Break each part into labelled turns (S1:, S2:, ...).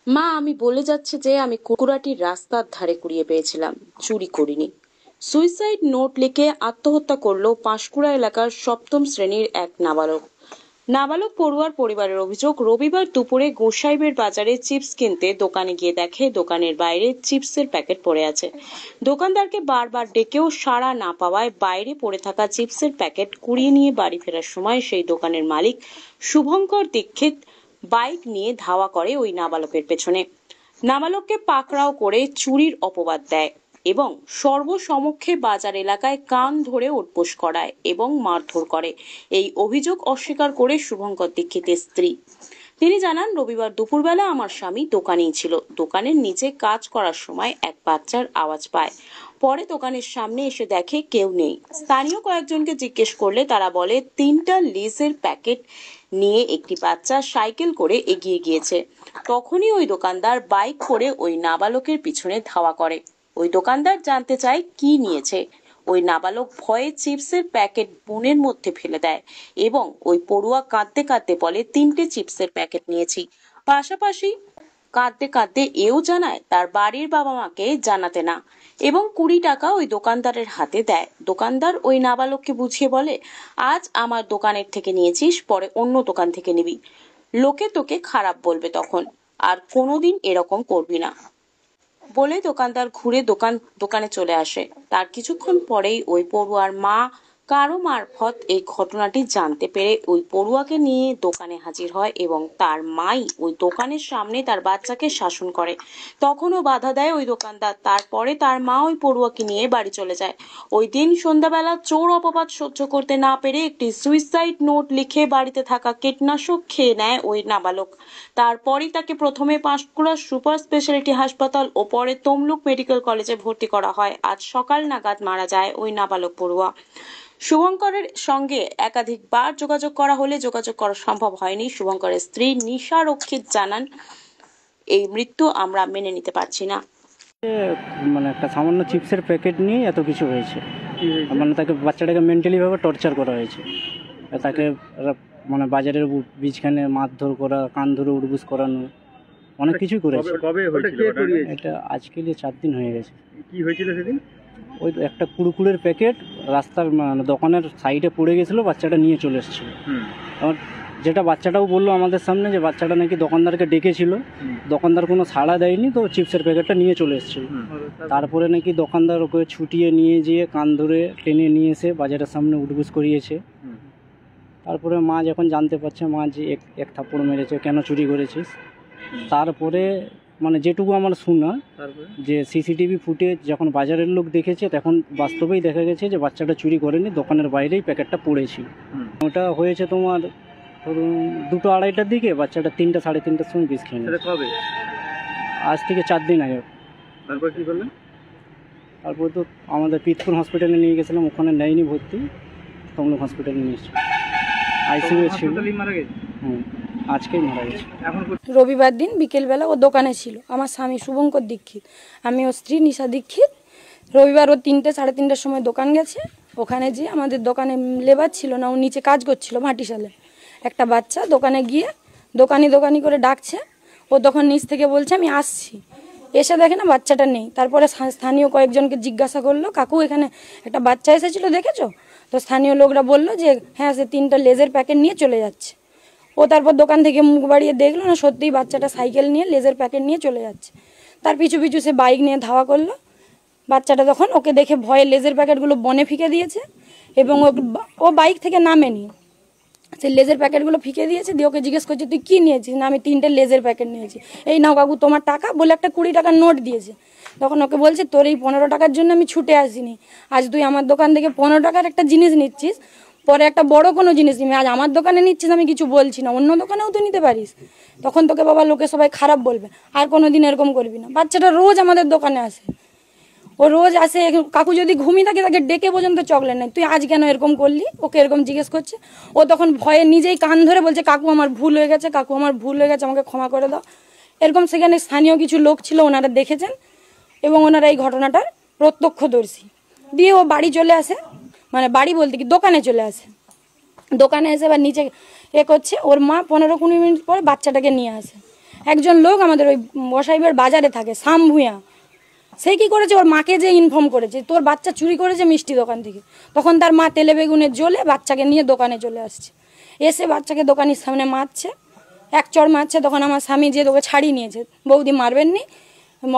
S1: মা, আমি বলে যাচ্ছে যে আমি কুকুরাটি রাস্তার ধারে কুড়িয়ে পেয়েছিলাম, চুরি করিনি। সুইসাইড নোট লিখে আত্মহত্যা করলো পাঁশকুড়া এলাকার সপ্তম শ্রেণীর এক নাবালক। নাবালক পড়ুয়ার পরিবারের অভিযোগ, রবিবার দুপুরে গোসাইবের বাজারে চিপস কিনতে দোকানে গিয়ে দেখে দোকানের বাইরে চিপসের প্যাকেট পড়ে আছে। দোকানদারকে বারবার ডেকেও সাড়া না পাওয়ায় বাইরে পড়ে থাকা চিপসের প্যাকেট কুড়িয়ে নিয়ে বাড়ি ফেরার সময় সেই দোকানের মালিক শুভঙ্কর দীক্ষিত বাইক নিয়ে ধাওয়া করে ওই নাবালকের পেছনে। নাবালককে পাকড়াও করে চুরির অপবাদ দেয় এবং সর্বসমক্ষে বাজার এলাকায় কান ধরে উঠবোস করায় এবং মারধর করে। এই অভিযোগ অস্বীকার করে শুভঙ্কর দীক্ষিতের স্ত্রী। তিনি জানান, রবিবার দুপুরবেলা আমার স্বামী দোকানেই ছিল। দোকানের নিচে কাজ করার সময় এক বাচ্চার আওয়াজ পায়। পরে দোকানের সামনে এসে দেখে কেউ নেই। স্থানীয় কয়েকজনকে জিজ্ঞেস করলে তারা বলে 3টা লেজের প্যাকেট নিয়ে একটি বাচ্চা সাইকেল করে এগিয়ে গিয়েছে। তখনই ওই দোকানদার বাইক করে ওই নাবালকের পিছনে ধাওয়া করে। ওই দোকানদার জানতে চায় কি নিয়েছে। ওই নাবালক ভয়ে চিপসের প্যাকেট বনের মধ্যে ফেলে দেয় এবং ওই পড়ুয়া কাঁদতে কাঁদতে বলে 3টে চিপসের প্যাকেট নিয়েছি। পাশাপাশি কাঁদতে কাঁদতে এও জানায় তার বাড়ির বাবা মাকে জানাতে না এবং 20 টাকা ওই দোকানদারের হাতে দেয়। দোকানদার ওই নাবালককে বুঝিয়ে বলে, আজ আমার দোকানের থেকে নিয়েছিস, পরে অন্য দোকান থেকে নিবি, লোকে তোকে খারাপ বলবে, তখন আর কোনোদিন এরকম করবি না বলে দোকানদার ঘুরে দোকানে চলে আসে। তার কিছুক্ষণ পরেই ওই পড়ুয়ার মা কারো মারফত এই ঘটনাটি জানতে পেরে ওই পড়ুয়াকে নিয়ে দোকানে হাজির হয় এবং তার মাই ওই দোকানের সামনে তার বাচ্চাকে শাসন করে। তখনও বাধা দেয় ওই দোকানদার। তারপরে তার মা ওই পড়ুয়াকে নিয়ে বাড়ি চলে যায়। ওই দিন সন্ধ্যাবেলা চোর অপবাদ সহ্য করতে না পেরে একটি সুইসাইড নোট লিখে বাড়িতে থাকা কীটনাশক খেয়ে নেয় ওই নাবালক। তারপরই তাকে প্রথমে পাঁশকুড়া সুপার স্পেশালিটি হাসপাতাল ও পরে তমলুক মেডিকেল কলেজে ভর্তি করা হয়। আজ সকাল নাগাদ মারা যায় ওই নাবালক পড়ুয়া। শুভঙ্করের সঙ্গে একাধিকবার যোগাযোগ করা হলে যোগাযোগ করা সম্ভব হয়নি। শুভঙ্করের স্ত্রী নিশা রক্ষিত জানান, এই মৃত্যু আমরা মেনে নিতে পারছি না।
S2: মানে একটা সামান্য চিপসের প্যাকেট নিয়ে এত কিছু হয়েছে। মানে তাকে বাচ্চাটাকে মেন্টালি ভাবে টর্চার করা হয়েছে। তাকে মানে বাজারের বীজখানে মারধর করা, কান ধরে উঠবুস করানো, অনেক কিছু করেছে। এটা আজকে 4 দিন হয়ে গেছে।
S3: কি হয়েছিল সেদিন?
S2: ওই একটা কুড়কুড়ের প্যাকেট রাস্তার দোকানের সাইডে পড়ে গেছিলো, বাচ্চাটা নিয়ে চলে এসেছিল। আমার যেটা বাচ্চাটাও বললো আমাদের সামনে যে বাচ্চাটা নাকি দোকানদারকে ডেকেছিল, দোকানদার কোনো সাড়া দেয়নি, তো চিপসের প্যাকেটটা নিয়ে চলে এসেছিল। তারপরে নাকি দোকানদার ওকে ছুটিয়ে নিয়ে যেয়ে কান ধরে টেনে নিয়ে এসে বাজারের সামনে উঠবুস করিয়েছে। তারপরে মা যখন জানতে পারছে মা যে এক থাপ্পড় মেরেছে, কেন চুরি করেছিস। তারপরে মানে যেটুকু আমার শোনা যে সিসিটিভি ফুটেজ যখন বাজারের লোক দেখেছে তখন বাস্তবেই দেখা গেছে যে বাচ্চাটা চুরি করেনি, দোকানের বাইরেই প্যাকেটটা পড়েছিল। ওটা হয়েছে তোমার ধরুন 2টা-2:30টার দিকে, বাচ্চাটা 3টা সাড়ে 3টার সময় বিষ খেয়ে নিয়েছে।
S3: কবে?
S2: আজ থেকে 4 দিন আগে।
S3: তারপর কি করলেন?
S2: তারপর তো আমাদের পিতপুর হসপিটালে নিয়ে গেছিলাম, ওখানে নেয়নি ভর্তি, তমলুক হসপিটালে নিয়ে এসেছি। আইসিইউ ছিল। আজকেই মারা গেছে।
S4: রবিবার দিন বিকেলবেলা ও দোকানে ছিল, আমার স্বামী শুভঙ্কর দীক্ষিত, আমি ওর স্ত্রী নিশা দীক্ষিত। রবিবার ও 3টে সাড়ে 3টার সময় দোকান গেছে। ওখানে যে আমাদের দোকানে লেবার ছিল না, ও নিচে কাজ করছিল ভাটিশালে। একটা বাচ্চা দোকানে গিয়ে দোকানি করে ডাকছে। ও তখন নিচ থেকে বলছে আমি আসছি। এসে দেখে না বাচ্চাটা নেই। তারপরে স্থানীয় কয়েকজনকে জিজ্ঞাসা করলো, কাকু এখানে একটা বাচ্চা এসেছিল দেখেছো? তো স্থানীয় লোকরা বললো যে হ্যাঁ, সে 3টা লেজের প্যাকেট নিয়ে চলে যাচ্ছে। ও তারপর দোকান থেকে মুখ বাড়িয়ে দেখলো না, সত্যিই বাচ্চাটা সাইকেল নিয়ে লেজের প্যাকেট নিয়ে চলে যাচ্ছে। তার পিছু পিছু সে বাইক নিয়ে ধাওয়া করলো। বাচ্চাটা তখন ওকে দেখে ভয়ে লেজের প্যাকেটগুলো বনে ফিকে দিয়েছে এবং ও বাইক থেকে নামেনি, সে লেজের প্যাকেটগুলো ফিকে দিয়েছে। দিয়ে ওকে জিজ্ঞেস করছে তুই কী নিয়েছিস? না, আমি 3টে লেজের প্যাকেট নিয়েছি। এই নাও কাকু তোমার টাকা বলে একটা 20 টাকার নোট দিয়েছে। তখন ওকে বলছে তোর এই 15 টাকার জন্য আমি ছুটে আসিনি। আজ তুই আমার দোকান থেকে 15 টাকার একটা জিনিস নিচ্ছিস, পরে একটা বড় কোনো জিনিস নিবি। আজ আমার দোকানে নিচ্ছিস, আমি কিছু বলছি না, অন্য দোকানেও তো নিতে পারিস। তখন তোকে বাবা লোকে সবাই খারাপ বলবে, আর কোনো দিন এরকম করবি না। বাচ্চাটা রোজ আমাদের দোকানে আসে, ও রোজ আসে। কাকু যদি ঘুমিয়ে থাকে তাকে ডেকে পর্যন্ত চকলেট নেই, তুই আজ কেন এরকম করলি, ওকে এরকম জিজ্ঞেস করছে। ও তখন ভয়ে নিজেই কান ধরে বলছে কাকু আমার ভুল হয়ে গেছে, কাকু আমার ভুল হয়ে গেছে, আমাকে ক্ষমা করে দাও। এরকম সেখানে স্থানীয় কিছু লোক ছিল, ওনারা দেখেছেন এবং ওনারা এই ঘটনাটার প্রত্যক্ষদর্শী। দিয়ে ও বাড়ি চলে আসে, মানে বাড়ি বলতে কি দোকানে চলে আসে। দোকানে এসে এবার নিচে করছে, ওর মা 15-20 মিনিট পরে বাচ্চাটাকে নিয়ে আসে। একজন লোক আমাদের ওই বসাইবের বাজারে থাকে শাম ভূঁয়া, সে কি করেছে, ওর মাকে যে ইনফর্ম করেছে তোর বাচ্চা চুরি করেছে মিষ্টি দোকান থেকে, তখন তার মা তেলে বেগুনের জ্বলে বাচ্চাকে নিয়ে দোকানে চলে আসছে, এসে বাচ্চাকে দোকানের সামনে মারছে, এক চড় মারছে। তখন আমার স্বামী যে ওকে ছাড়িয়ে নিয়েছে, বৌদি মারবেননি,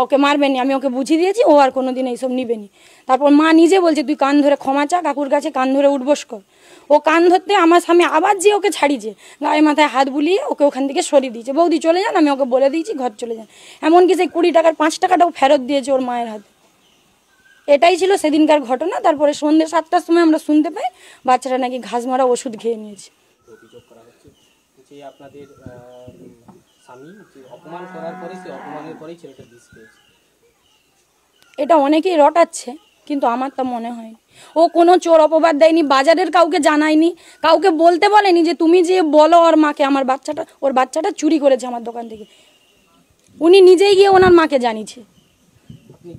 S4: ওকে মারবেননি, আমি ওকে বুঝিয়ে দিয়েছি, ও আর কোনোদিন এইসব নিবেনি। তারপর মা নিজে বলছে তুই কান ধরে ক্ষমা চা, কাকুর কাছে কান ধরে উঠবোস কর। ও কান ধরতে আমার স্বামী আবার যে ওকে ছাড়িয়েছে, গায়ে মাথায় হাত বুলিয়ে ওকে ওখান থেকে সরিয়ে দিয়েছে, বৌদি চলে যান, আমি ওকে বলে দিয়েছি ঘর চলে যান। এমনকি সেই 20 টাকার 5 টাকাটাও ফেরত দিয়েছে ওর মায়ের হাতে। এটাই ছিল সেদিনকার ঘটনা। তারপরে সন্ধ্যে 7টার সময় আমরা শুনতে পাই বাচ্চাটা নাকি ঘাস মারা ওষুধ খেয়ে নিয়েছে।
S5: অভিযোগ করা হচ্ছে যে আপনাদের স্বামী যে অপমান করার পরে সে অপমানের পরেই ছেলেটা বিষ পেয়েছে।
S4: এটা অনেকেই রটাচ্ছে, কিন্তু আমার তা মনে হয় ও কোনো চোর অপবাদ দেয়নি, বাজারের কাউকে জানায়নি, কাউকে বলতে বলেনি যে তুমি যে বলো ওর মাকে আমার বাচ্চাটা, ওর বাচ্চাটা চুরি করেছে আমার দোকান থেকে। উনি নিজেই গিয়ে ওনার মাকে জানিয়েছে।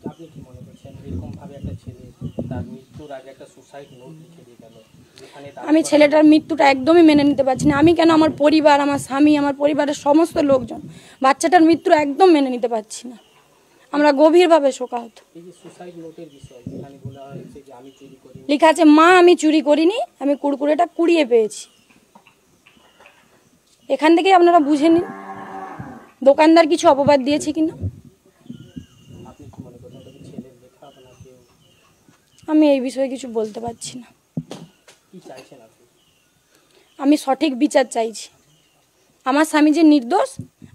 S5: আপনি কি মনে করছেন এরকম ভাবে একটা ছেলে তার মৃত্যুর আগে একটা সুসাইড নোট লিখে দিয়ে গেল, যেখানে
S4: আমি ছেলেটার মৃত্যুটা একদমই মেনে নিতে পারছি না। আমি কেন, আমার পরিবার, আমার স্বামী, আমার পরিবারের সমস্ত লোকজন বাচ্চাটার মৃত্যু একদম মেনে নিতে পারছি না। আমরা গভীরভাবে শোকাহত।
S5: এই যে সুসাইড নোটের বিষয়, যেখানে বলা হয়েছে যে আমি চুরি করি,
S4: লেখা আছে মা আমি চুরি করিনি, আমি কুড়কুড়েটা কুড়িয়ে পেয়েছি। এখান থেকেই আপনারা বুঝে নিন দোকানদার কিছু অপবাদ দিয়েছে কিনা।
S5: আপনি কি মনে করেন ওটা কি ছেলের লেখা আপনার কেউ?
S4: আমি এই বিষয়ে কিছু বলতে পারছি না।
S5: কি চাইছেন আপনি?
S4: আমি সঠিক বিচার চাইছি। আমার স্বামী যে নির্দোষ,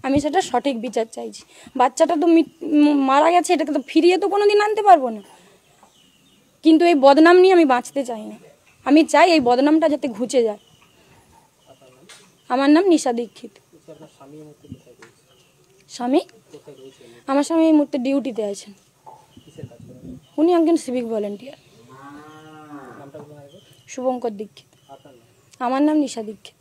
S4: আমি সেটা সঠিক বিচার চাইছি। বাচ্চাটা তো মারা গেছে, এটাকে তো ফিরিয়ে তো কোনোদিন আনতে পারবো না, কিন্তু এই বদনাম নিয়ে আমি বাঁচতে চাই না। আমি চাই এই বদনামটা যাতে ঘুচে যায়। আমার নাম নিশা দীক্ষিত।
S5: আপনার স্বামী এই মুহূর্তে কোথায় রয়েছে?
S4: স্বামী,
S5: কোথায় রয়েছে?
S4: আমার স্বামী এই মুহূর্তে ডিউটিতে আছেন।
S5: কিসের কাজ করেন?
S4: উনি একজন সিভিক ভলেন্টিয়ার।
S5: নামটা বলুন আরেকবার।
S4: শুভঙ্কর দীক্ষিত।
S5: আপনার নাম?
S4: আমার নাম নিশা দীক্ষিত।